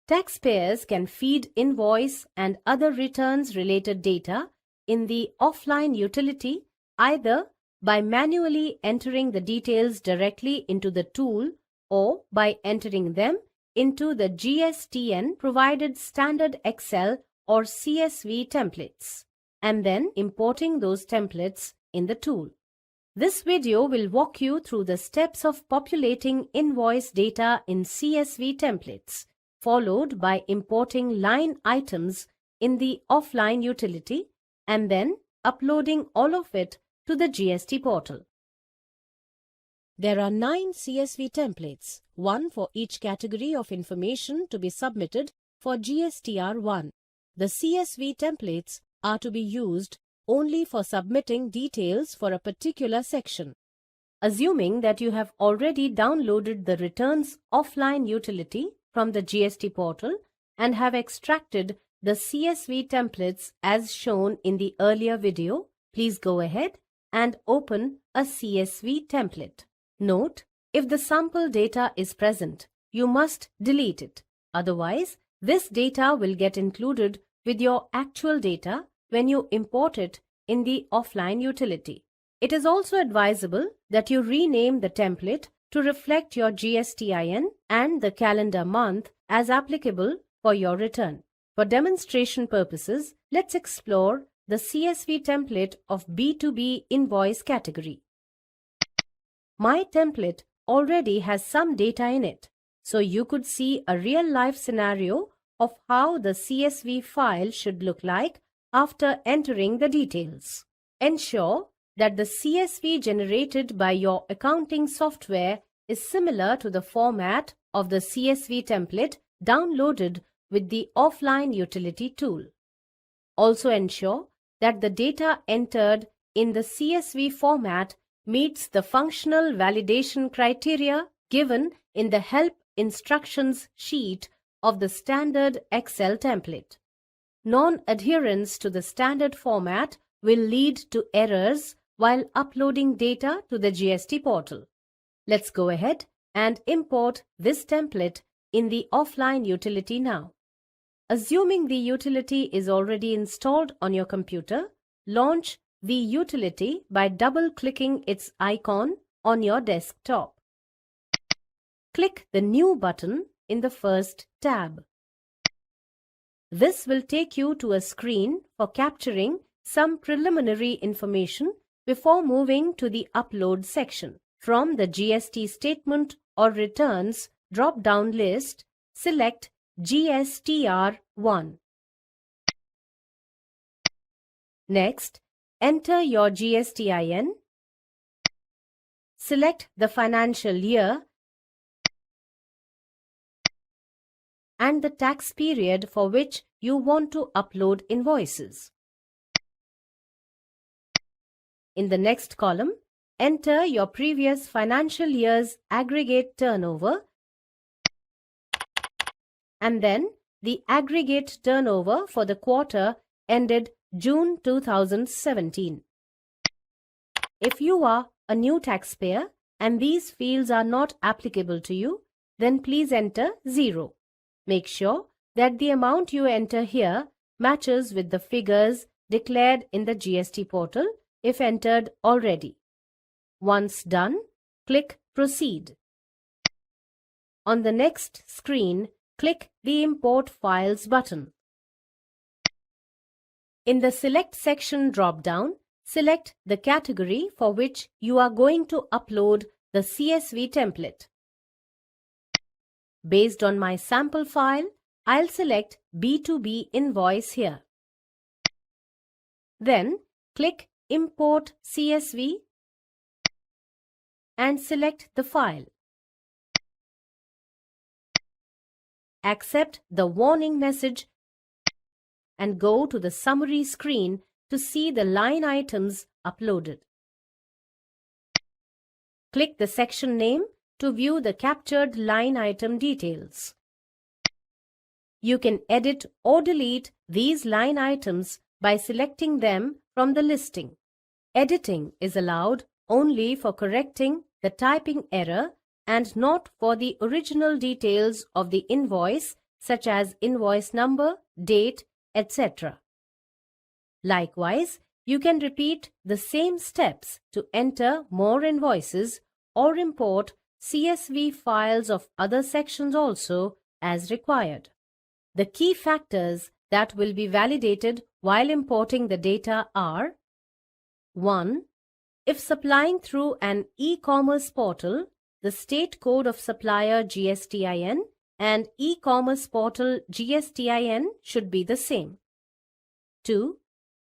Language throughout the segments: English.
Taxpayers can feed invoice and other returns-related data in the offline utility either by manually entering the details directly into the tool or by entering them into the GSTN-provided standard Excel or CSV templates, and then importing those templates in the tool. This video will walk you through the steps of populating invoice data in CSV templates, followed by importing line items in the offline utility and then uploading all of it to the GST portal. There are 9 CSV templates, one for each category of information to be submitted for GSTR1. The CSV templates are to be used only for submitting details for a particular section. Assuming that you have already downloaded the returns offline utility from the GST portal and have extracted the CSV templates as shown in the earlier video, please go ahead and open a CSV template. Note, if the sample data is present, you must delete it. Otherwise, this data will get included with your actual data when you import it in the offline utility. It is also advisable that you rename the template to reflect your GSTIN and the calendar month as applicable for your return. For demonstration purposes, let's explore the CSV template of B2B invoice category. My template already has some data in it, so you could see a real-life scenario of how the CSV file should look like after entering the details. Ensure that the CSV generated by your accounting software is similar to the format of the CSV template downloaded with the offline utility tool. Also ensure that the data entered in the CSV format meets the functional validation criteria given in the help instructions sheet of the standard Excel template. Non-adherence to the standard format will lead to errors while uploading data to the GST portal. Let's go ahead and import this template in the offline utility now. Assuming the utility is already installed on your computer, launch the utility by double-clicking its icon on your desktop. Click the New button in the first tab. This will take you to a screen for capturing some preliminary information before moving to the Upload section. From the GST statement or returns drop-down list, select GSTR1. Next, enter your GSTIN. Select the financial year and the tax period for which you want to upload invoices. In the next column, enter your previous financial year's aggregate turnover and then the aggregate turnover for the quarter ended June 2017. If you are a new taxpayer and these fields are not applicable to you, then please enter 0. Make sure that the amount you enter here matches with the figures declared in the GST portal if entered already. Once done, click Proceed. On the next screen, click the Import Files button. In the Select section drop-down, select the category for which you are going to upload the CSV template. Based on my sample file, I'll select B2B invoice here. Then, click Import CSV and select the file. Accept the warning message and go to the summary screen to see the line items uploaded. Click the section name to view the captured line item details. You can edit or delete these line items by selecting them from the listing. Editing is allowed only for correcting the typing error and not for the original details of the invoice such as invoice number, date, etc. Likewise, you can repeat the same steps to enter more invoices or import CSV files of other sections also as required. The key factors that will be validated while importing the data are: 1. If supplying through an e-commerce portal, the state code of supplier GSTIN and e-commerce portal GSTIN should be the same. 2.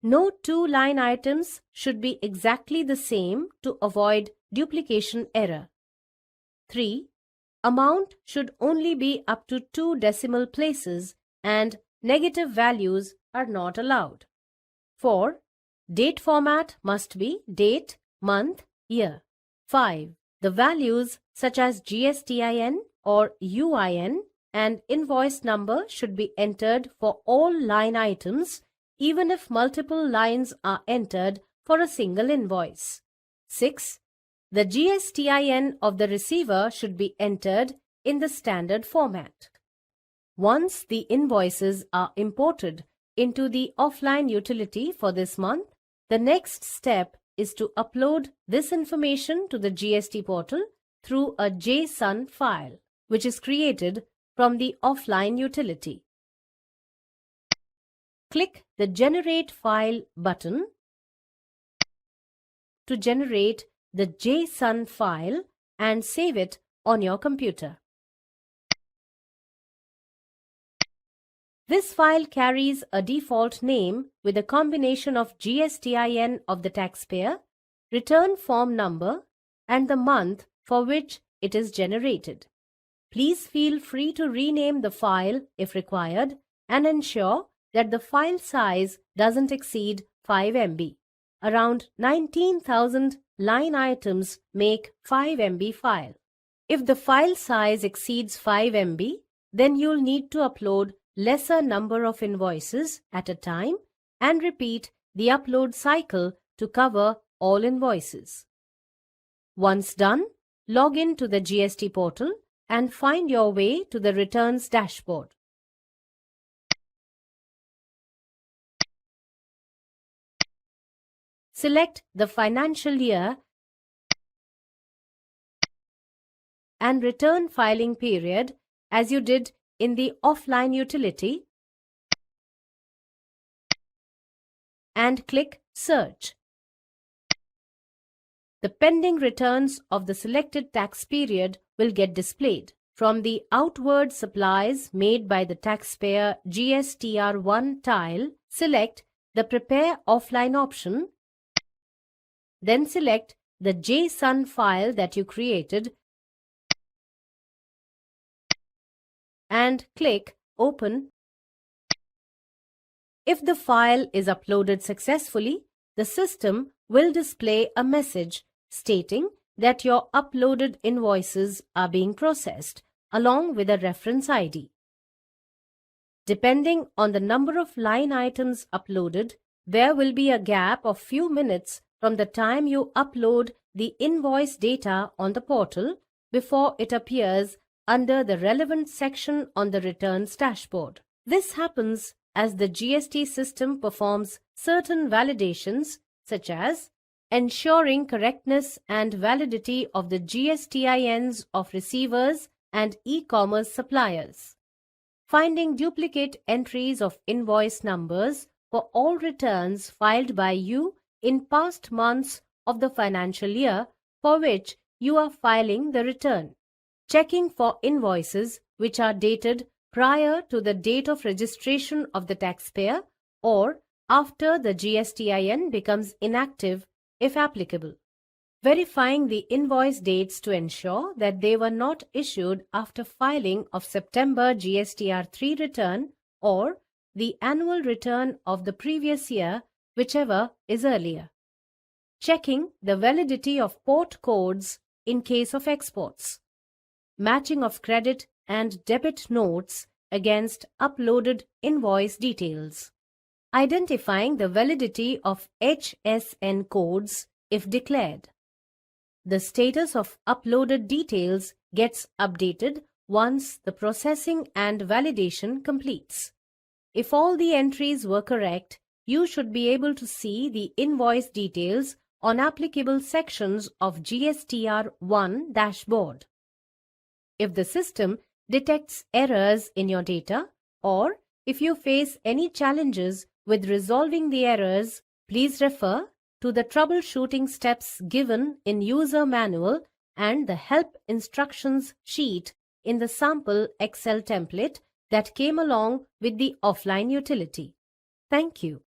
No two line items should be exactly the same to avoid duplication error. 3. Amount should only be up to 2 decimal places and negative values are not allowed. 4. Date format must be date, month, year. 5. The values such as GSTIN or UIN and invoice number should be entered for all line items, even if multiple lines are entered for a single invoice. 6. The GSTIN of the receiver should be entered in the standard format. Once the invoices are imported into the offline utility for this month, the next step is to upload this information to the GST portal through a JSON file, which is created from the offline utility. Click the Generate File button to generate the JSON file and save it on your computer. This file carries a default name with a combination of GSTIN of the taxpayer, return form number, and the month for which it is generated. Please feel free to rename the file if required and ensure that the file size doesn't exceed 5 MB. Around 19,000 line items make 5 MB file. If the file size exceeds 5 MB, then you'll need to upload lesser number of invoices at a time and repeat the upload cycle to cover all invoices. Once done, log in to the GST portal and find your way to the returns dashboard. Select the financial year and return filing period as you did in the offline utility and click Search. The pending returns of the selected tax period will get displayed. From the outward supplies made by the taxpayer GSTR1 tile, select the Prepare Offline option, then select the JSON file that you created and click Open. If the file is uploaded successfully, the system will display a message stating that your uploaded invoices are being processed along with a reference ID. Depending on the number of line items uploaded, there will be a gap of few minutes from the time you upload the invoice data on the portal before it appears under the relevant section on the returns dashboard. This happens as the GST system performs certain validations such as ensuring correctness and validity of the GSTINs of receivers and e-commerce suppliers, finding duplicate entries of invoice numbers for all returns filed by you in past months of the financial year for which you are filing the return, checking for invoices which are dated prior to the date of registration of the taxpayer or after the GSTIN becomes inactive if applicable. Verifying the invoice dates to ensure that they were not issued after filing of September GSTR3 return or the annual return of the previous year, whichever is earlier. Checking the validity of port codes in case of exports. Matching of credit and debit notes against uploaded invoice details. Identifying the validity of HSN codes if declared. The status of uploaded details gets updated once the processing and validation completes. If all the entries were correct, you should be able to see the invoice details on applicable sections of GSTR1 dashboard. If the system detects errors in your data, or if you face any challenges with resolving the errors, please refer to the troubleshooting steps given in user manual and the help instructions sheet in the sample Excel template that came along with the offline utility. Thank you.